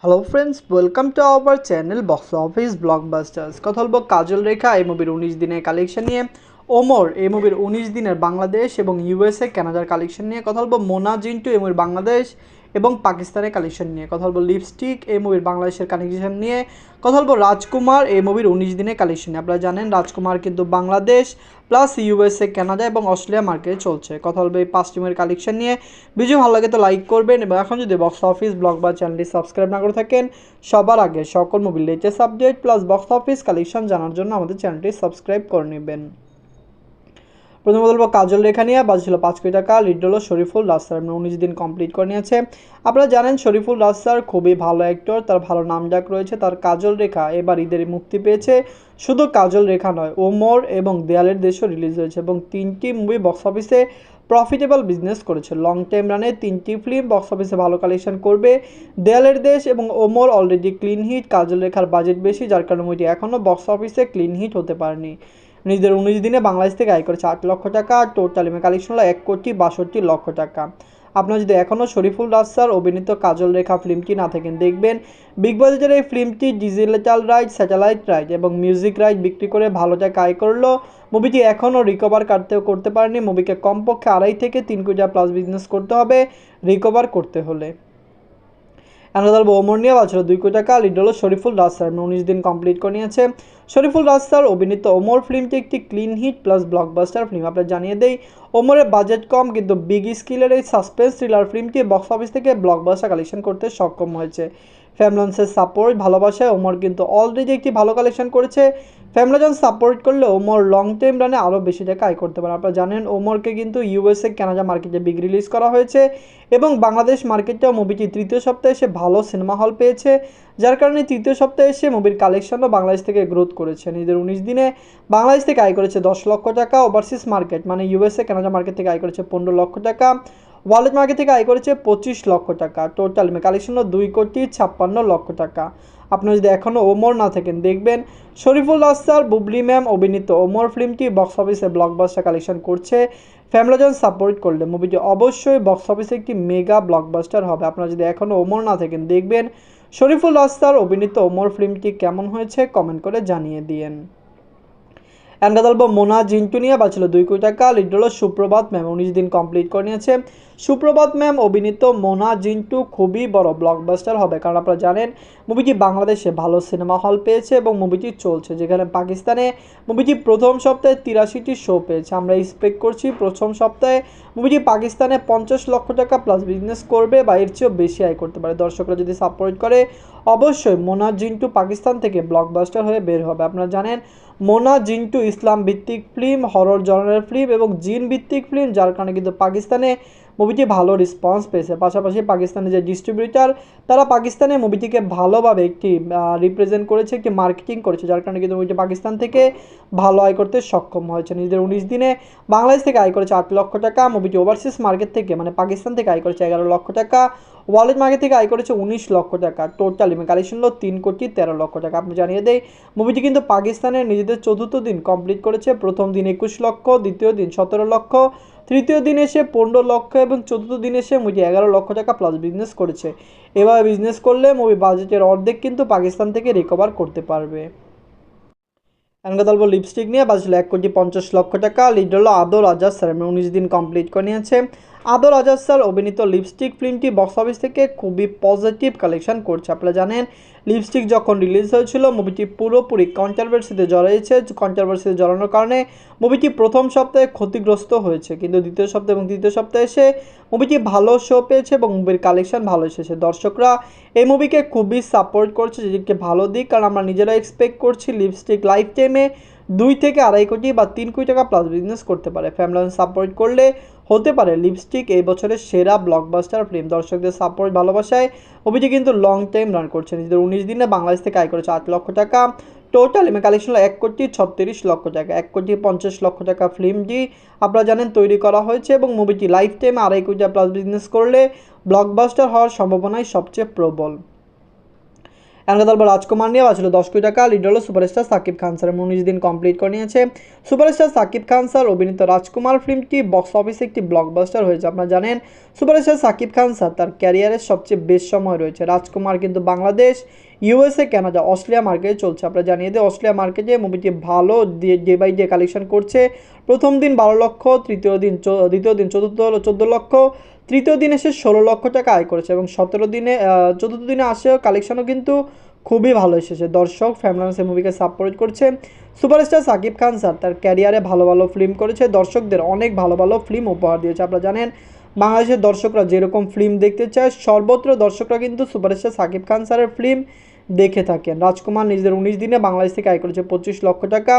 Hello friends, welcome to our channel box office blockbusters. কথা বলবো কাজল রেখা এই মুভির 19 দিনের কালেকশন নিয়ে, ওমর এই মুভির 19 দিনের বাংলাদেশ এবং ইউএসএ কানাডার কালেকশন নিয়ে, কথা বলবো মোনা জিন্টু এই মুভির বাংলাদেশ এবং পাকিস্তানের কালেকশন নিয়ে, কথা বলবো লিপস্টিক এই মুভির বাংলাদেশের কালেকশন নিয়ে, কথা বলবো রাজকুমার এই মুভির 19 দিনের কালেকশন নিয়ে। আপনারা জানেন রাজকুমার কিন্তু বাংলাদেশ প্লাস ইউএসএ কানাডা এবং অস্ট্রেলিয়া মার্কেটে চলছে। কথা বলবো এই 5 টিমের কালেকশন নিয়ে। ভিডিও ভালো লাগে তো লাইক করবেন এবং এখন যদি বক্স অফিস ব্লগ বা চ্যানেলটি সাবস্ক্রাইব না করে থাকেন, সবার আগে সকল movie latest update plus box office collection জানার জন্য আমাদের চ্যানেলটি সাবস্ক্রাইব করে নেবেন। প্রথমে বলবো কাজল রেখা নিয়ে, বাজে ছিল 5 কোটি টাকা, লিড হলো শরীফুল রাজ স্যার, 19 দিন কমপ্লিট করে নিয়েছে। আপনারা জানেন শরীফুল রাজ স্যার খুবই ভালো অ্যাক্টর, তার ভালো নামডাক রয়েছে। তার কাজল রেখা এবার ঈদের মুক্তি পেয়েছে। শুধু কাজল রেখা নয়, ওমর এবং দেয়ালের দেশও রিলিজ হয়েছে এবং 3টি মুভি বক্স অফিসে প্রফিটেবল বিজনেস করেছে। লং টাইম রানে 3টি ফিল্ম বক্স অফিসে ভালো কালেকশন করবে। দেয়ালের দেশ এবং ওমর অলরেডি ক্লিন হিট, কাজল রেখার বাজেট বেশি, যার কারণে মুভিটি এখনও বক্স অফিসে ক্লিন হিট হতে পারেনি। নিজেদের 19 দিনে বাংলাদেশ থেকে আয় করেছে 8 লক্ষ টাকা, টোটাল কালেকশন হলো 1,62,00,000 টাকা। আপনারা যদি এখনও শরীফুল রাজ স্যার অভিনীত কাজল রেখা ফিল্মটি না থাকেন, দেখবেন বিগ বাজেটের এই ফিল্মটি ডিজিটাল রাইট, স্যাটেলাইট রাইট এবং মিউজিক রাইট বিক্রি করে ভালো টাকা আয় করলো। মুভিটি এখনও রিকভার করতে পারেনি। মুভিকে কমপক্ষে 2.5 থেকে 3 কোটি প্লাস বিজনেস করতে হবে রিকভার করতে হলে। আমরা ওমর নিয়ে বাঁচল 2 কোটি টাকা, লিড হলো শরীফুল রাজ স্যার, 19 দিন কমপ্লিট করে নিয়েছে। শরীফুল রাজ স্যার অভিনীত ওমর ফিল্মটি একটি clean hit plus blockbuster film. আপনারা জানিয়ে দেই ওমরের বাজেট কম কিন্তু বিগ স্কিলের এই সাসপেন্স থ্রিলার ফিল্মটি বক্স অফিস থেকে ব্লকবাস্টার কালেকশন করতে সক্ষম হয়েছে। ফ্যামলন্সের সাপোর্ট ভালোবাসায় ওমর কিন্তু অলরেডি একটি ভালো কালেকশন করেছে। ফ্যামলাজন সাপোর্ট করলে ওমর লং টাইম রানে আরও বেশি টাকা আয় করতে পারে। আপনারা জানেন ওমরকে কিন্তু ইউএসএ কানাডা মার্কেটে বিগ রিলিজ করা হয়েছে এবং বাংলাদেশ মার্কেটেও মুভিটি তৃতীয় সপ্তাহে এসে ভালো সিনেমা হল পেয়েছে, যার কারণে তৃতীয় সপ্তাহে এসে মুভির কালেকশনও বাংলাদেশ থেকে গ্রোথ করেছে। নিজেদের 19 দিনে বাংলাদেশ থেকে আয় করেছে 10 লক্ষ টাকা, ওভারসিজ মার্কেট মানে ইউএসএ কানাডা মার্কেট থেকে আয় করেছে 15 লক্ষ টাকা, ওয়ার্ল্ড মার্কেট থেকে আয় করেছে 25 লক্ষ টাকা, টোটাল কালেকশন 2,56,00,000 টাকা। আপনারা যদি এখনও ওমর না থাকেন, দেখবেন শরীফুল রাজ স্যার, বুবলি ম্যাম অভিনীত ওমর ফিল্মটি বক্স অফিসে ব্লকবাস্টার কালেকশন করছে। ফ্যামিলিজন সাপোর্ট করলে মুভিটি অবশ্যই বক্স অফিসে একটি মেগা ব্লকবাস্টার হবে। আপনারা যদি এখনও ওমর না থাকেন, দেখবেন শরীফুল রাজ স্যার অভিনীত ওমর ফিল্মটি কেমন হয়েছে কমেন্ট করে জানিয়ে দিয়েন। এন্ড বলবো মোনা জিন্টু নিয়ে বাঁচল 2 কোটি টাকা, লিড হলো সুপ্রভাত ম্যাম, 19 দিন কমপ্লিট করে নিয়েছে। সুপ্রভাত ম্যাম অভিনীত মোনা জিন্টু খুবই বড় ব্লকবাস্টার হবে, কারণ আপনারা জানেন মুভিটি বাংলাদেশে ভালো সিনেমা হল পেয়েছে এবং মুভিটি চলছে, যেখানে পাকিস্তানে মুভিটি প্রথম সপ্তাহে 83টি শো পেয়েছে। আমরা এক্সপেক্ট করছি প্রথম সপ্তাহে মুভিটি পাকিস্তানে 50 লক্ষ টাকা প্লাস বিজনেস করবে বা এর চেয়েও বেশি আয় করতে পারে। দর্শকরা যদি সাপোর্ট করে অবশ্যই মোনা জিন্টু পাকিস্তান থেকে ব্লকবাস্টার হয়ে বের হবে। আপনারা জানেন মোনা জিন্টু ইসলাম ভিত্তিক ফিল্ম, হরর জনরের ফিল্ম এবং জিন ভিত্তিক ফিল্ম, যার কারণে কিন্তু পাকিস্তানে মুভিটি ভালো রেসপন্স পেয়েছে। পাশাপাশি পাকিস্তানের যে ডিস্ট্রিবিউটার, তারা পাকিস্তানে মুভিটিকে ভালোভাবে একটি রিপ্রেজেন্ট করেছে, একটি মার্কেটিং করেছে, যার কারণে কিন্তু মুভিটি পাকিস্তান থেকে ভালো আয় করতে সক্ষম হয়েছে। নিজেদের 19 দিনে বাংলাদেশ থেকে আয় করেছে 8 লক্ষ টাকা, মুভিটি ওভারসিজ মার্কেট থেকে মানে পাকিস্তান থেকে আয় করেছে 11 লক্ষ টাকা, ওয়ার্ল্ড মার্কেট থেকে আয় করেছে 19 লক্ষ টাকা, টোটাল কালেকশন হলো 3,13,00,000 টাকা। আপনি জানিয়ে দেই মুভিটি কিন্তু পাকিস্তানের নিজেদের 4th দিন কমপ্লিট করেছে। প্রথম দিন 21 লক্ষ, দ্বিতীয় দিন 17 লক্ষ, তৃতীয় দিন এসে 15 লক্ষ এবং 4th দিন এসে মুভি 11 লক্ষ টাকা প্লাস বিজনেস করেছে। এভাবে বিজনেস করলে মুভি বাজেটের অর্ধেক কিন্তু পাকিস্তান থেকে রিকভার করতে পারবে। আমরা বলবো লিপস্টিক নিয়ে বাজলো 1,50,00,000 টাকা, লিড হলো আদর আজাদ স্যার, 19 দিন কমপ্লিট করে নিয়েছে। আদর আজাদ স্যার অভিনীত লিপস্টিক ফিল্মটি বক্স অফিস থেকে খুবই পজিটিভ কালেকশন করছে। আপনারা জানেন লিপস্টিক যখন রিলিজ হয়েছিল মুভিটি পুরোপুরি কন্ট্রোভার্সিতে জড়িয়েছে, কন্ট্রোভার্সিতে জড়ানোর কারণে মুভিটি প্রথম সপ্তাহে ক্ষতিগ্রস্ত হয়েছে, কিন্তু দ্বিতীয় সপ্তাহে এবং তৃতীয় সপ্তাহে এসে মুভিটি ভালো শো পেয়েছে এবং মুভির কালেকশন ভালো এসেছে। দর্শকরা এই মুভিকে খুবই সাপোর্ট করছে, যেদিকে ভালো দিক, কারণ আমরা নিজেরা এক্সপেক্ট করছি লিপস্টিক লাইফ টাইমে 2 থেকে 2.5 কোটি বা 3 কোটি টাকা প্লাস বিজনেস করতে পারে। ফ্যামিলি সাপোর্ট করলে হতে পারে লিপস্টিক এই বছরের সেরা ব্লকবাস্টার ফিল্ম। দর্শকদের সাপোর্ট ভালোবাসায় মুভিটি কিন্তু লং টাইম রান করছে। নিজেদের 19 দিনে বাংলাদেশ থেকে আয় করেছে 8 লক্ষ টাকা, টোটাল কালেকশন হলো 1,36,00,000 টাকা, 1,50,00,000 টাকা ফিল্মটি আপনারা জানেন তৈরি করা হয়েছে এবং মুভিটি লাইফ টাইমে 2.5 কোটি প্লাস বিজনেস করলে ব্লকবাস্টার হওয়ার সম্ভাবনাই সবচেয়ে প্রবল। এখন কথা বলবো রাজকুমার নিয়ে, বাঁচলো 10 কোটি টাকা। লিড হলো সুপারস্টার সাকিব খান স্যার, 19 দিন কমপ্লিট করে নিয়েছে। সুপারস্টার সাকিব খান স্যার অভিনীত রাজকুমার ফিল্মটি বক্স অফিসে একটি ব্লকবাস্টার হয়েছে। আপনারা জানেন সুপারস্টার সাকিব খান স্যার তার ক্যারিয়ারের সবচেয়ে বেস্ট সময় রয়েছে। রাজকুমার কিন্তু বাংলাদেশ, ইউএসএ, কানাডা, অস্ট্রেলিয়া মার্কেটে চলছে। আপনারা জানিয়ে দিই অস্ট্রেলিয়া মার্কেটে মুভিটি ভালো ডে বাই ডে কালেকশন করছে। প্রথম দিন 12 লক্ষ, দ্বিতীয় দিন 14 লক্ষ, তৃতীয় দিন এসে 16 লক্ষ টাকা আয় করেছে এবং 17 দিনে চতুর্থ দিনে আসেও কালেকশনও কিন্তু খুবই ভালো এসেছে। দর্শক ফ্যামিলি মুভিকে সাপোর্ট করছে। সুপারস্টার সাকিব খান স্যার তার ক্যারিয়ারে ভালো ভালো ফিল্ম করেছে, দর্শকদের অনেক ভালো ভালো ফিল্ম উপহার দিয়েছে। আপনারা জানেন বাংলাদেশের দর্শকরা যেরকম ফিল্ম দেখতে চায় সর্বত্র দর্শকরা কিন্তু সুপারস্টার সাকিব খান স্যারের ফিল্ম দেখে থাকেন। রাজকুমার নিজেদের 19 দিনে বাংলাদেশ থেকে আয় করেছে 25 লক্ষ টাকা,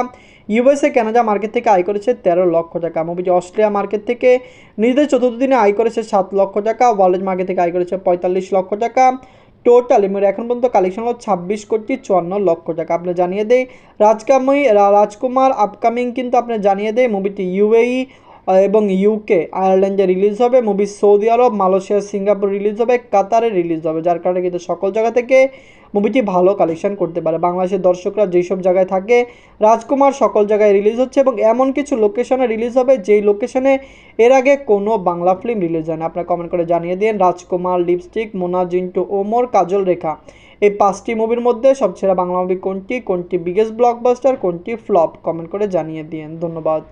ইউএসএ কানাডা মার্কেট থেকে আয় করেছে 13 লক্ষ টাকা। মুভিটি অস্ট্রেলিয়া মার্কেট থেকে নিজেদের চতুর্থ দিনে আয় করেছে 7 লক্ষ টাকা, ওয়ার্ল্ড মার্কেট থেকে আয় করেছে 45 লক্ষ টাকা। টোটাল এখন পর্যন্ত কালেকশন হলো 26 কোটি 54 লক্ষ টাকা। আপনি জানিয়ে দেই রাজকুমার আপকামিং কিন্তু আপনি জানিয়ে দেই মুভিটি ইউএই এবং ইউকে আয়ারল্যান্ডে রিলিজ হবে। মুভি সৌদি আরব, মালয়েশিয়া, সিঙ্গাপুর রিলিজ হবে, কাতারে রিলিজ হবে, যার কারণে কিন্তু সকল জায়গা থেকে মুভিটি ভালো কালেকশন করতে পারে। বাংলাদেশের দর্শকরা যেসব জায়গায় থাকে রাজকুমার সকল জায়গায় রিলিজ হচ্ছে এবং এমন কিছু লোকেশনে রিলিজ হবে যেই লোকেশনে এর আগে কোনো বাংলা ফিল্ম রিলিজ হয় না। আপনারা কমেন্ট করে জানিয়ে দিন রাজকুমার, লিপস্টিক, মোনা, জিন্টু, ওমর, কাজল রেখা এই 5টি মুভির মধ্যে সবচেয়ে বাংলা মুভি কোনটি, কোনটি বিগেস্ট ব্লকবাস্টার, কোনটি ফ্লপ, কমেন্ট করে জানিয়ে দিন। ধন্যবাদ।